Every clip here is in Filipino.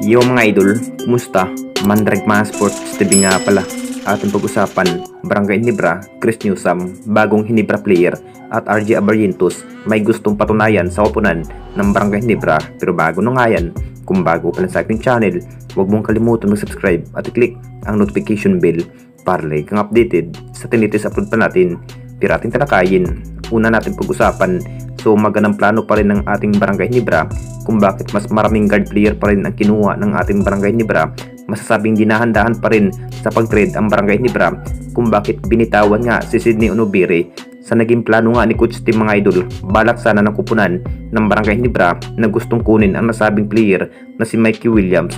Yo mga idol, kumusta? Mandrag mga sports TV nga pala. Ating pag-usapan, Barangay Ginebra, Chris Newsome, bagong Ginebra player at RJ Abarrientos may gustong patunayan sa koponan ng Barangay Ginebra. Pero bago na nga yan, kung bago pa lang sa aking channel, huwag mong kalimutan mag-subscribe at i-click ang notification bell para lagi kang updated sa tinitis upload pa natin. Pero ating talakayin, una natin pag-usapan, so magandang plano pa rin ng ating Barangay Ginebra kung bakit mas maraming guard player pa rin ang kinuha ng ating Barangay Ginebra. Masasabing dinahandahan pa rin sa pag-trade ang Barangay Ginebra kung bakit binitawan nga si Sydney Onobire. Sa naging plano nga ni Coach Tim mga idol, balak sana ng kupunan ng Barangay Ginebra na gustong kunin ang nasabing player na si Mikey Williams.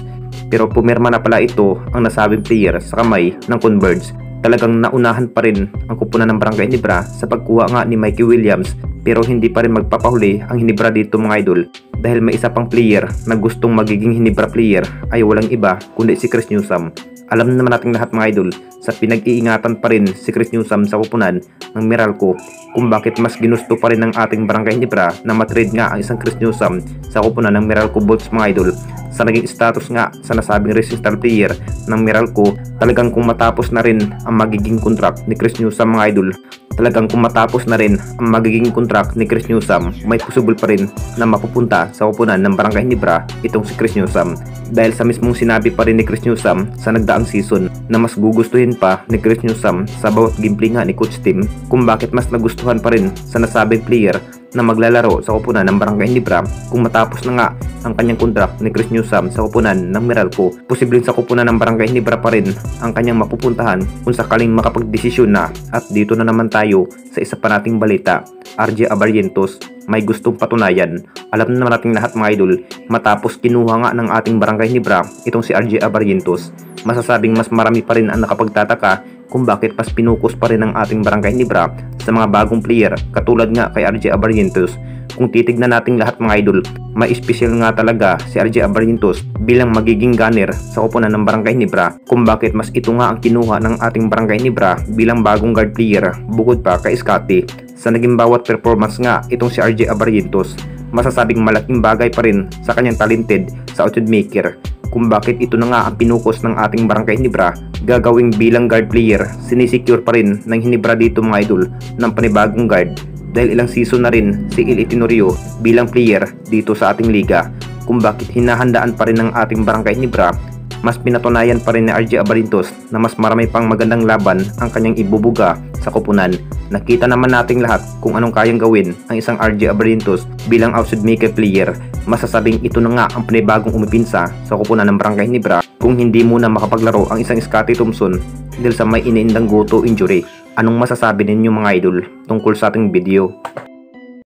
Pero pumirma na pala ito ang nasabing player sa kamay ng Converge. Talagang naunahan pa rin ang kupunan ng Barangay Ginebra sa pagkuha nga ni Mikey Williams, pero hindi pa rin magpapahuli ang Ginebra dito mga idol dahil may isa pang player na gustong magiging Ginebra player ay walang iba kundi si Chris Newsome. Alam naman natin lahat mga idol, sa pinag-iingatan pa rin si Chris Newsome sa kupunan ng Meralco kung bakit mas ginusto pa rin ng ating Barangay Ginebra na matrade nga ang isang Chris Newsome sa kupunan ng Meralco Bolts mga idol. Sa naging status nga sa nasabing racing star player ng Meralco, talagang kung matapos na rin ang magiging contract ni Chris Newsome mga idol, talagang kung matapos na rin ang magiging contract ni Chris Newsome, may possible pa rin na mapupunta sa kupunan ng Barangay Ginebra itong si Chris Newsome. Dahil sa mismong sinabi pa rin ni Chris Newsome sa nagdaang season na mas gugustuhin pa ni Chris Newsome sa bawat gameplay nga ni Coach Tim kung bakit mas nagustuhan pa rin sa nasabing player na maglalaro sa kupunan ng Barangay Ginebra kung matapos na nga ang kanyang contract ni Chris Newsome sa kupunan ng Meralco. Posibleng sa kupunan ng Barangay Ginebra pa rin ang kanyang mapupuntahan kung sakaling makapagdesisyon na. At dito na naman tayo sa isa pa nating balita, RJ Abarrientos may gustong patunayan. Alam naman nating lahat mga idol, matapos kinuha nga ng ating Barangay Ginebra itong si RJ Abarrientos, masasabing mas marami pa rin ang nakapagtataka kung bakit pas pinukus pa rin ng ating Barangay Ginebra sa mga bagong player katulad nga kay RJ Abarrientos. Kung titignan natin lahat mga idol, may special nga talaga si RJ Abarrientos bilang magiging gunner sa kupunan ng Barangay Ginebra kung bakit mas ito nga ang kinuha ng ating Barangay Ginebra bilang bagong guard player bukod pa kay Scotty. Sa naging bawat performance nga itong si RJ Abarrientos, masasabing malaking bagay pa rin sa kanyang talented sa outside maker kung bakit ito na nga ang pinukos ng ating Barangay Ginebra gagawing bilang guard player. Sinisecure pa rin ng Ginebra dito mga idol ng panibagong guard dahil ilang season na rin si Il Tenorio bilang player dito sa ating liga kung bakit hinahandaan pa rin ng ating Barangay Ginebra. Mas pinatunayan pa rin ni RJ Abarrientos na mas marami pang magandang laban ang kanyang ibubuga sa kupunan. Nakita naman nating lahat kung anong kayang gawin ang isang RJ Abarrientos bilang outside maker player. Masasabing ito na nga ang panibagong umipinsa sa kupunan ng Barangay Ginebra kung hindi muna makapaglaro ang isang Scotty Thompson dahil sa may iniindang goto injury. Anong masasabi ninyo mga idol tungkol sa ating video?